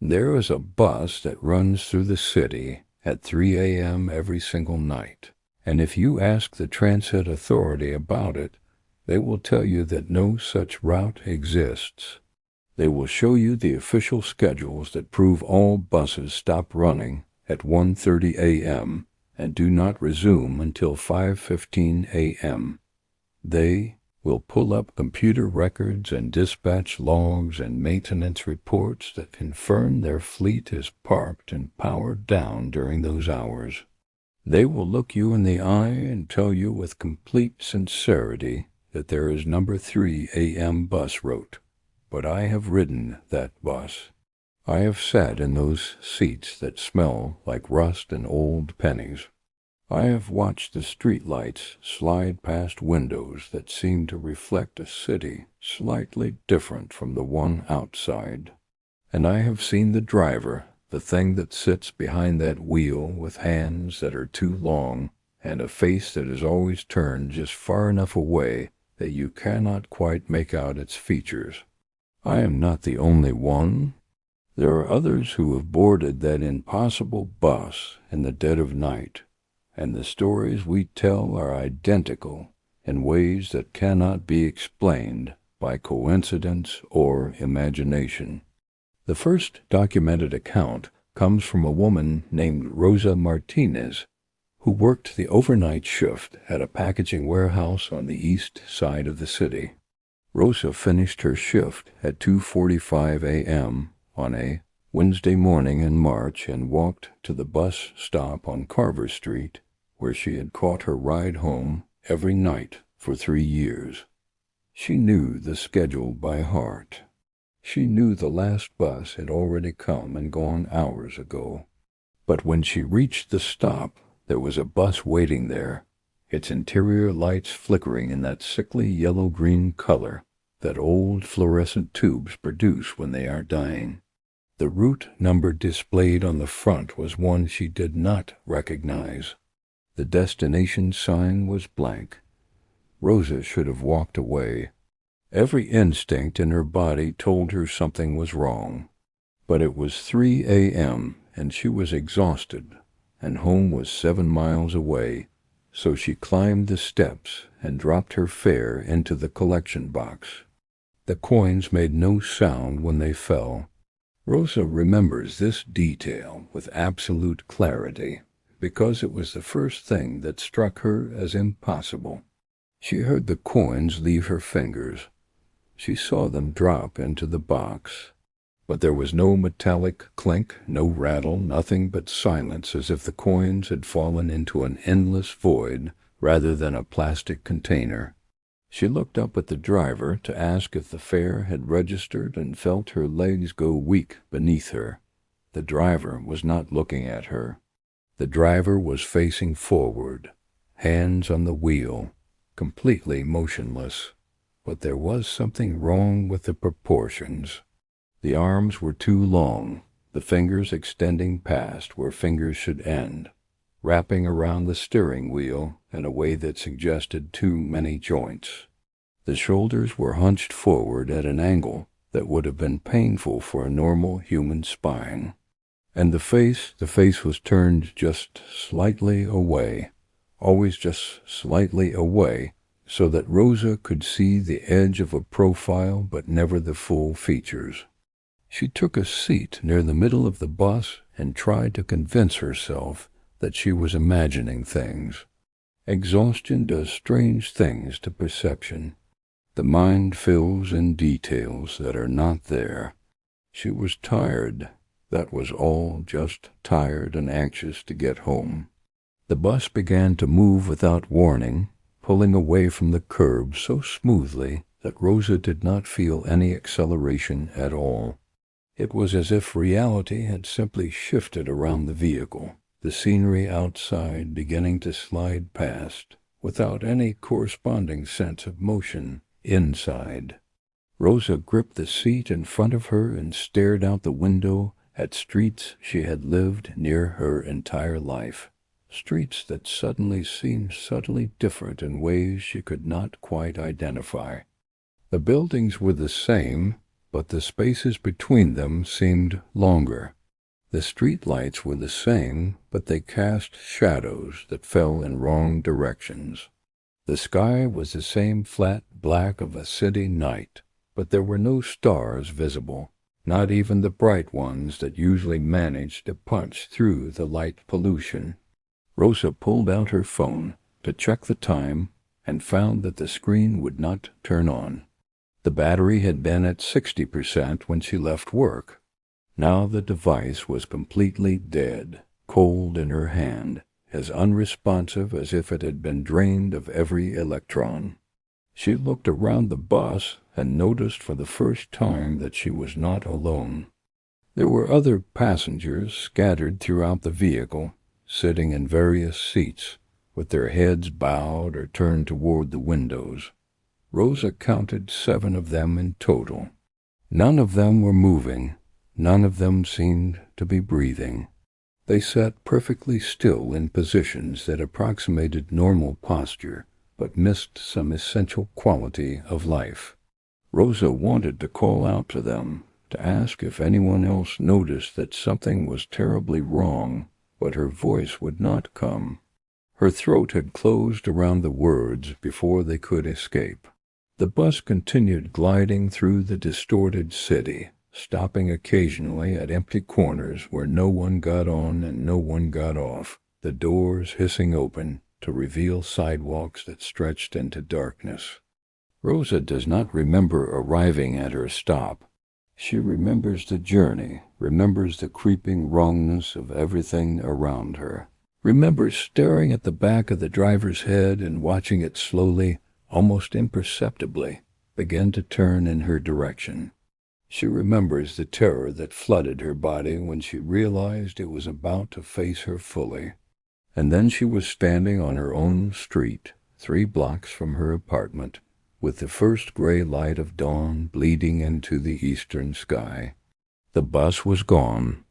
There is a bus that runs through the city at 3 a.m. every single night, and if you ask the transit authority about it, they will tell you that no such route exists. They will show you the official schedules that prove all buses stop running at 1:30 a.m. and do not resume until 5:15 a.m. They will pull up computer records and dispatch logs and maintenance reports that confirm their fleet is parked and powered down during those hours. They will look you in the eye and tell you with complete sincerity that there is number 3 a.m. bus route, but I have ridden that bus. I have sat in those seats that smell like rust and old pennies. I have watched the streetlights slide past windows that seem to reflect a city slightly different from the one outside. And I have seen the driver, the thing that sits behind that wheel with hands that are too long and a face that is always turned just far enough away that you cannot quite make out its features. I am not the only one. There are others who have boarded that impossible bus in the dead of night, and the stories we tell are identical in ways that cannot be explained by coincidence or imagination. The first documented account comes from a woman named Rosa Martinez, who worked the overnight shift at a packaging warehouse on the east side of the city. Rosa finished her shift at 2:45 a.m. on a Wednesday morning in March and walked to the bus stop on Carver Street, where she had caught her ride home every night for 3 years. She knew the schedule by heart. She knew the last bus had already come and gone hours ago. But when she reached the stop, there was a bus waiting there, its interior lights flickering in that sickly yellow-green color that old fluorescent tubes produce when they are dying. The route number displayed on the front was one she did not recognize. The destination sign was blank. Rosa should have walked away. Every instinct in her body told her something was wrong. But it was 3 a.m., and she was exhausted, and home was 7 miles away, so she climbed the steps and dropped her fare into the collection box. The coins made no sound when they fell. Rosa remembers this detail with absolute clarity, because it was the first thing that struck her as impossible. She heard the coins leave her fingers. She saw them drop into the box. But there was no metallic clink, no rattle, nothing but silence, as if the coins had fallen into an endless void rather than a plastic container. She looked up at the driver to ask if the fare had registered and felt her legs go weak beneath her. The driver was not looking at her. The driver was facing forward, hands on the wheel, completely motionless. But there was something wrong with the proportions. The arms were too long, the fingers extending past where fingers should end, wrapping around the steering wheel in a way that suggested too many joints. The shoulders were hunched forward at an angle that would have been painful for a normal human spine. And the face was turned just slightly away, always just slightly away, so that Rosa could see the edge of a profile but never the full features. She took a seat near the middle of the bus and tried to convince herself that she was imagining things. Exhaustion does strange things to perception. The mind fills in details that are not there. She was tired. That was all, just tired and anxious to get home. The bus began to move without warning, pulling away from the curb so smoothly that Rosa did not feel any acceleration at all. It was as if reality had simply shifted around the vehicle, the scenery outside beginning to slide past, without any corresponding sense of motion inside. Rosa gripped the seat in front of her and stared out the window at streets she had lived near her entire life, streets that suddenly seemed subtly different in ways she could not quite identify. The buildings were the same, but the spaces between them seemed longer. The street lights were the same, but they cast shadows that fell in wrong directions. The sky was the same flat black of a city night, but there were no stars visible, not even the bright ones that usually managed to punch through the light pollution. Rosa pulled out her phone to check the time and found that the screen would not turn on. The battery had been at 60% when she left work. Now the device was completely dead, cold in her hand, as unresponsive as if it had been drained of every electron. She looked around the bus and noticed for the first time that she was not alone. There were other passengers scattered throughout the vehicle, sitting in various seats, with their heads bowed or turned toward the windows. Rosa counted 7 of them in total. None of them were moving. None of them seemed to be breathing. They sat perfectly still in positions that approximated normal posture, but missed some essential quality of life. Rosa wanted to call out to them, to ask if anyone else noticed that something was terribly wrong, but her voice would not come. Her throat had closed around the words before they could escape. The bus continued gliding through the distorted city, stopping occasionally at empty corners where no one got on and no one got off, the doors hissing open to reveal sidewalks that stretched into darkness. Rosa does not remember arriving at her stop. She remembers the journey, remembers the creeping wrongness of everything around her, remembers staring at the back of the driver's head and watching it slowly, almost imperceptibly, begin to turn in her direction. She remembers the terror that flooded her body when she realized it was about to face her fully. And then she was standing on her own street, 3 blocks from her apartment, with the first gray light of dawn bleeding into the eastern sky. The bus was gone.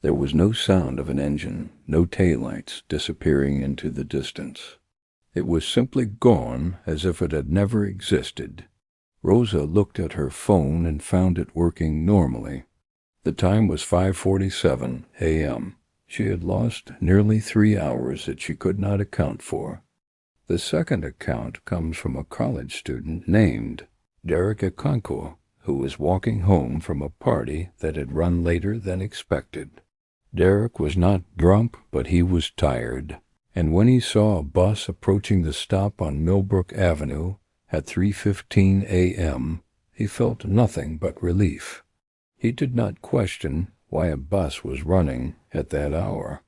There was no sound of an engine, no taillights disappearing into the distance. It was simply gone, as if it had never existed. Rosa looked at her phone and found it working normally. The time was 5:47 a.m. She had lost nearly 3 hours that she could not account for. The second account comes from a college student named Derek Akonko, who was walking home from a party that had run later than expected. Derek was not drunk, but he was tired, and when he saw a bus approaching the stop on Millbrook Avenue at 3:15 a.m., he felt nothing but relief. He did not question why a bus was running at that hour.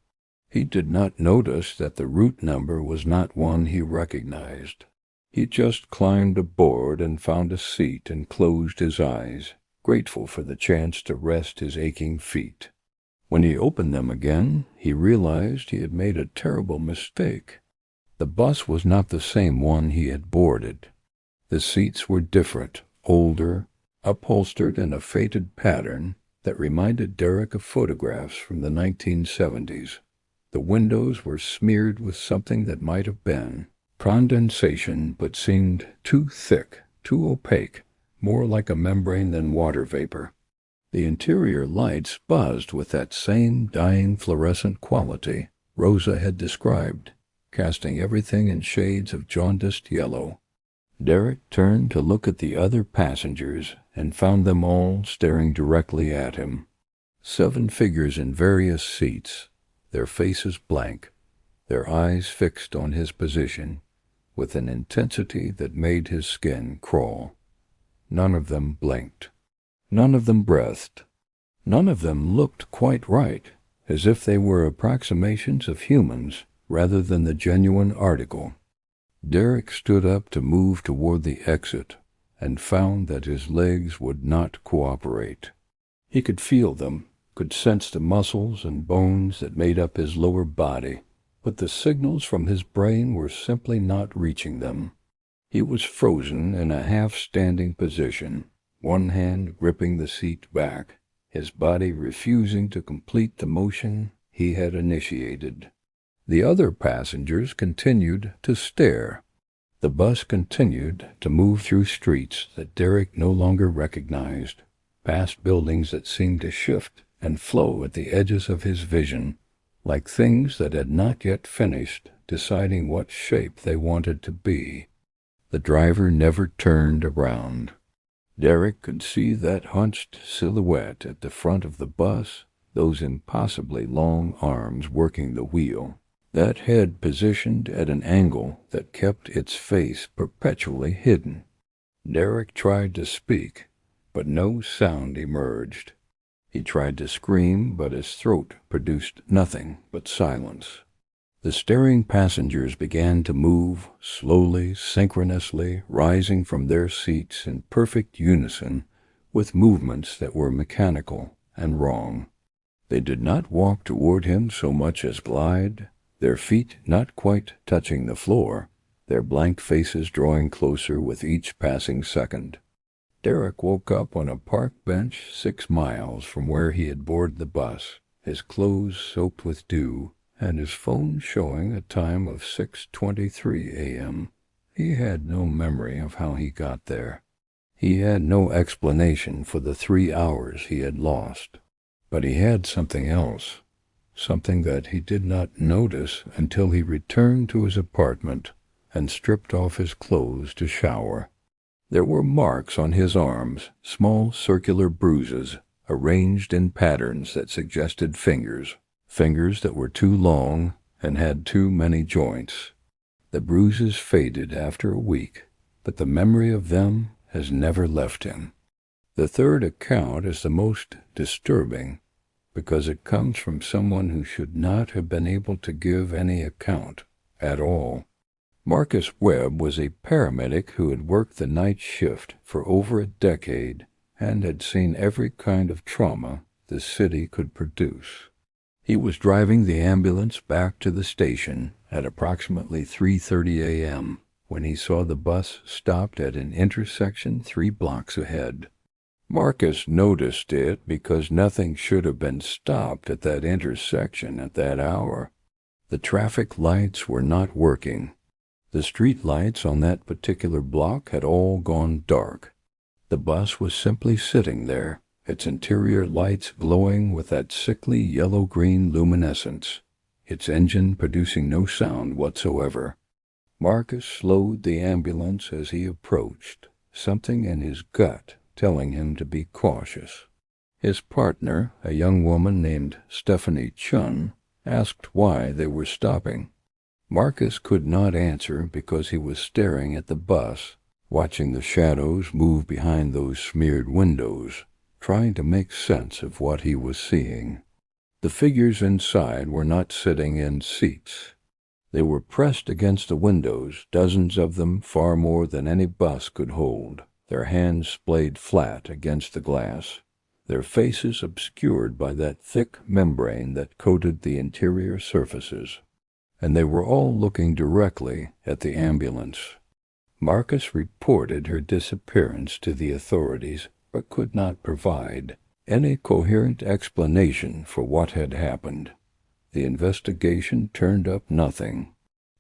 He did not notice that the route number was not one he recognized. He just climbed aboard and found a seat and closed his eyes, grateful for the chance to rest his aching feet. When he opened them again, he realized he had made a terrible mistake. The bus was not the same one he had boarded. The seats were different, older, upholstered in a faded pattern that reminded Derek of photographs from the 1970s. The windows were smeared with something that might have been condensation, but seemed too thick, too opaque, more like a membrane than water vapor. The interior lights buzzed with that same dying fluorescent quality Rosa had described, casting everything in shades of jaundiced yellow. Derek turned to look at the other passengers and found them all staring directly at him. 7 figures in various seats, their faces blank, their eyes fixed on his position, with an intensity that made his skin crawl. None of them blinked. None of them breathed. None of them looked quite right, as if they were approximations of humans rather than the genuine article. Derek stood up to move toward the exit and found that his legs would not cooperate. He could feel them, could sense the muscles and bones that made up his lower body, but the signals from his brain were simply not reaching them. He was frozen in a half-standing position, one hand gripping the seat back, his body refusing to complete the motion he had initiated. The other passengers continued to stare. The bus continued to move through streets that Derek no longer recognized. past buildings that seemed to shift and flow at the edges of his vision, like things that had not yet finished deciding what shape they wanted to be. The driver never turned around. Derek could see that hunched silhouette at the front of the bus, those impossibly long arms working the wheel, that head positioned at an angle that kept its face perpetually hidden. Derek tried to speak, but no sound emerged. He tried to scream, but his throat produced nothing but silence. The staring passengers began to move, slowly, synchronously, rising from their seats in perfect unison with movements that were mechanical and wrong. They did not walk toward him so much as glide, their feet not quite touching the floor, their blank faces drawing closer with each passing second. Derek woke up on a park bench 6 miles from where he had boarded the bus, his clothes soaked with dew, and his phone showing a time of 6:23 a.m. He had no memory of how he got there. He had no explanation for the 3 hours he had lost. But he had something else, something that he did not notice until he returned to his apartment and stripped off his clothes to shower. There were marks on his arms, small circular bruises, arranged in patterns that suggested fingers that were too long and had too many joints. The bruises faded after a week, but the memory of them has never left him. The third account is the most disturbing because it comes from someone who should not have been able to give any account at all. Marcus Webb was a paramedic who had worked the night shift for over a decade and had seen every kind of trauma the city could produce. He was driving the ambulance back to the station at approximately 3:30 a.m. when he saw the bus stopped at an intersection 3 blocks ahead. Marcus noticed it because nothing should have been stopped at that intersection at that hour. The traffic lights were not working. The street lights on that particular block had all gone dark. The bus was simply sitting there, its interior lights glowing with that sickly yellow-green luminescence, its engine producing no sound whatsoever. Marcus slowed the ambulance as he approached, something in his gut telling him to be cautious. His partner, a young woman named Stephanie Chun, asked why they were stopping. Marcus could not answer because he was staring at the bus, watching the shadows move behind those smeared windows, trying to make sense of what he was seeing. The figures inside were not sitting in seats. They were pressed against the windows, dozens of them, far more than any bus could hold, their hands splayed flat against the glass, their faces obscured by that thick membrane that coated the interior surfaces. And they were all looking directly at the ambulance. Marcus reported her disappearance to the authorities, but could not provide any coherent explanation for what had happened. The investigation turned up nothing.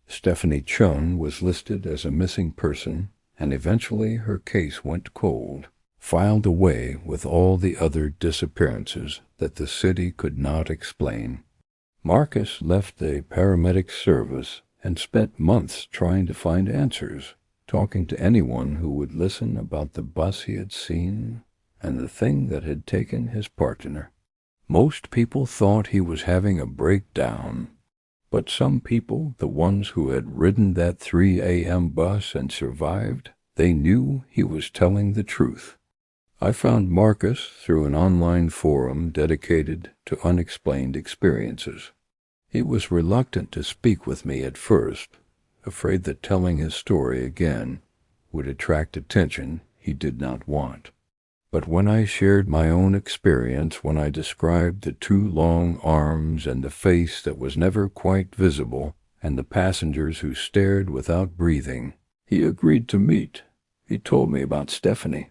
Stephanie Chun was listed as a missing person, and eventually her case went cold, filed away with all the other disappearances that the city could not explain. Marcus left the paramedic service and spent months trying to find answers, talking to anyone who would listen about the bus he had seen and the thing that had taken his partner. Most people thought he was having a breakdown, but some people, the ones who had ridden that 3 a.m. bus and survived, they knew he was telling the truth. I found Marcus through an online forum dedicated to unexplained experiences. He was reluctant to speak with me at first, afraid that telling his story again would attract attention he did not want. But when I shared my own experience, when I described the 2 long arms and the face that was never quite visible, and the passengers who stared without breathing, he agreed to meet. He told me about Stephanie.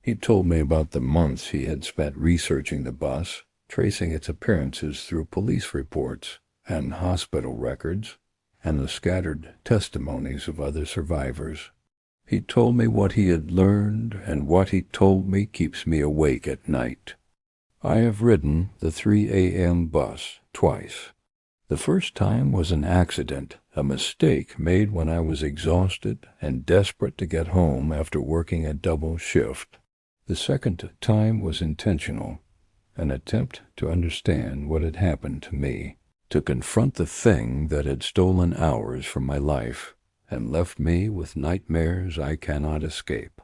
He told me about the months he had spent researching the bus, tracing its appearances through police reports and hospital records, and the scattered testimonies of other survivors. He told me what he had learned, and what he told me keeps me awake at night. I have ridden the 3 a.m. bus twice. The first time was an accident, a mistake made when I was exhausted and desperate to get home after working a double shift. The second time was intentional, an attempt to understand what had happened to me, to confront the thing that had stolen hours from my life and left me with nightmares I cannot escape.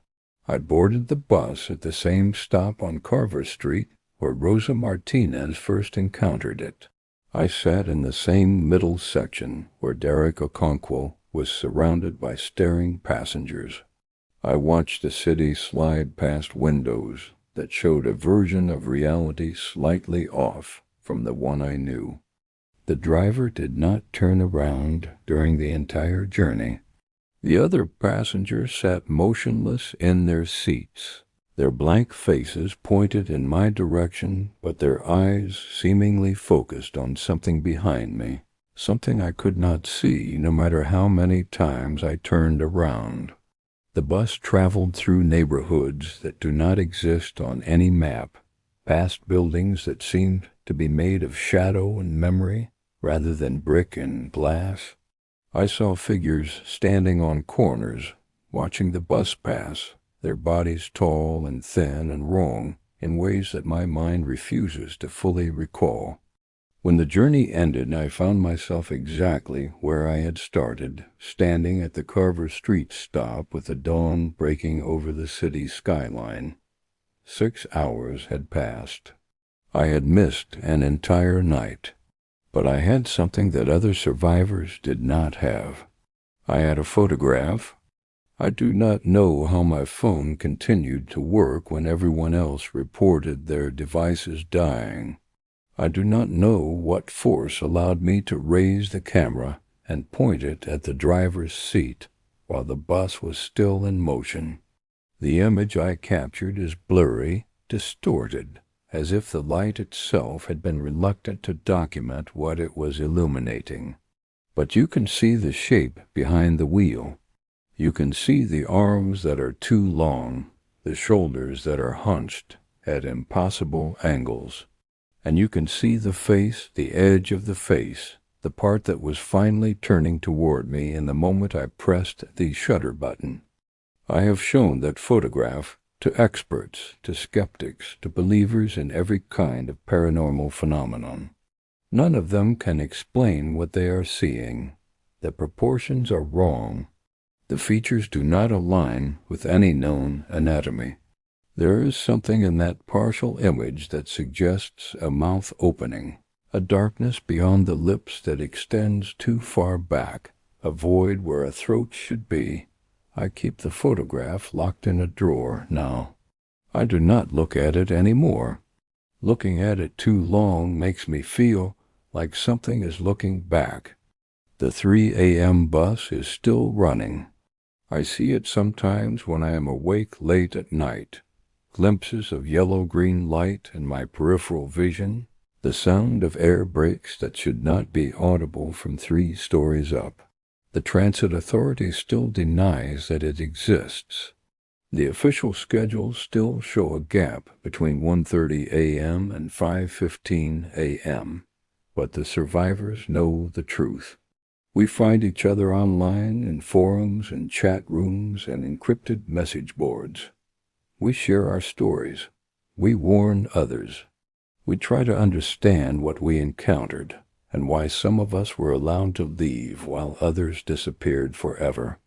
I boarded the bus at the same stop on Carver Street where Rosa Martinez first encountered it. I sat in the same middle section where Derek Okonkwo was surrounded by staring passengers. I watched the city slide past windows that showed a version of reality slightly off from the one I knew. The driver did not turn around during the entire journey. The other passengers sat motionless in their seats, their blank faces pointed in my direction, but their eyes seemingly focused on something behind me, something I could not see no matter how many times I turned around. The bus traveled through neighborhoods that do not exist on any map, past buildings that seemed to be made of shadow and memory rather than brick and glass. I saw figures standing on corners, watching the bus pass, their bodies tall and thin and wrong in ways that my mind refuses to fully recall. When the journey ended, I found myself exactly where I had started, standing at the Carver Street stop with the dawn breaking over the city skyline. 6 hours had passed. I had missed an entire night, but I had something that other survivors did not have. I had a photograph. I do not know how my phone continued to work when everyone else reported their devices dying. I do not know what force allowed me to raise the camera and point it at the driver's seat while the bus was still in motion. The image I captured is blurry, distorted, as if the light itself had been reluctant to document what it was illuminating. But you can see the shape behind the wheel. You can see the arms that are too long, the shoulders that are hunched at impossible angles. And you can see the face, the edge of the face, the part that was finally turning toward me in the moment I pressed the shutter button. I have shown that photograph to experts, to skeptics, to believers in every kind of paranormal phenomenon. None of them can explain what they are seeing. The proportions are wrong. The features do not align with any known anatomy. There is something in that partial image that suggests a mouth opening, a darkness beyond the lips that extends too far back, a void where a throat should be. I keep the photograph locked in a drawer now. I do not look at it any more. Looking at it too long makes me feel like something is looking back. The 3 a.m. bus is still running. I see it sometimes when I am awake late at night. Glimpses of yellow-green light in my peripheral vision, the sound of air brakes that should not be audible from 3 stories up. The transit authority still denies that it exists. The official schedules still show a gap between 1:30 a.m. and 5:15 a.m., but the survivors know the truth. We find each other online in forums and chat rooms and encrypted message boards. We share our stories. We warn others. We try to understand what we encountered and why some of us were allowed to leave while others disappeared forever.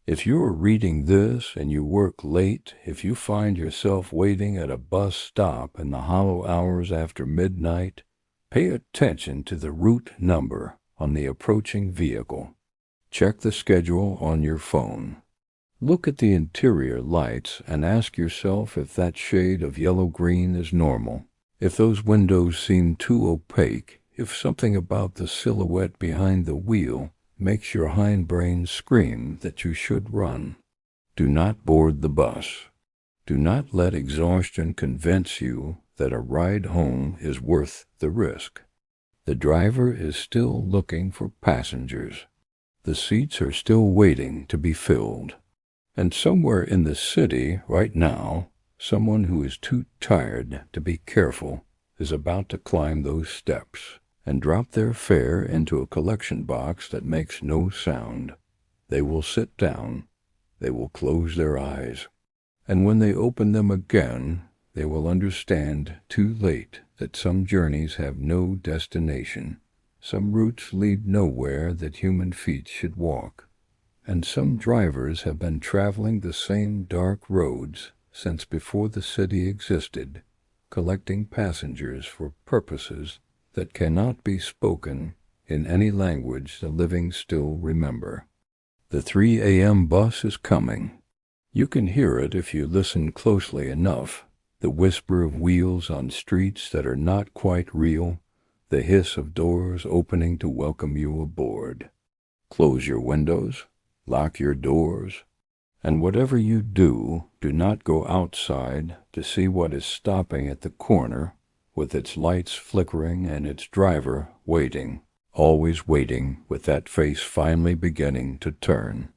If you are reading this and you work late, if you find yourself waiting at a bus stop in the hollow hours after midnight, pay attention to the route number on the approaching vehicle. Check the schedule on your phone. Look at the interior lights and ask yourself if that shade of yellow-green is normal, if those windows seem too opaque, if something about the silhouette behind the wheel makes your hindbrain scream that you should run. Do not board the bus. Do not let exhaustion convince you that a ride home is worth the risk. The driver is still looking for passengers. The seats are still waiting to be filled. And somewhere in the city right now, someone who is too tired to be careful is about to climb those steps and drop their fare into a collection box that makes no sound. They will sit down, they will close their eyes, and when they open them again, they will understand too late that some journeys have no destination, some routes lead nowhere that human feet should walk, and some drivers have been traveling the same dark roads since before the city existed, collecting passengers for purposes that cannot be spoken in any language the living still remember. The 3 a.m. bus is coming. You can hear it if you listen closely enough, the whisper of wheels on streets that are not quite real, the hiss of doors opening to welcome you aboard. Close your windows, lock your doors, and whatever you do, do not go outside to see what is stopping at the corner with its lights flickering and its driver waiting, always waiting with that face finally beginning to turn.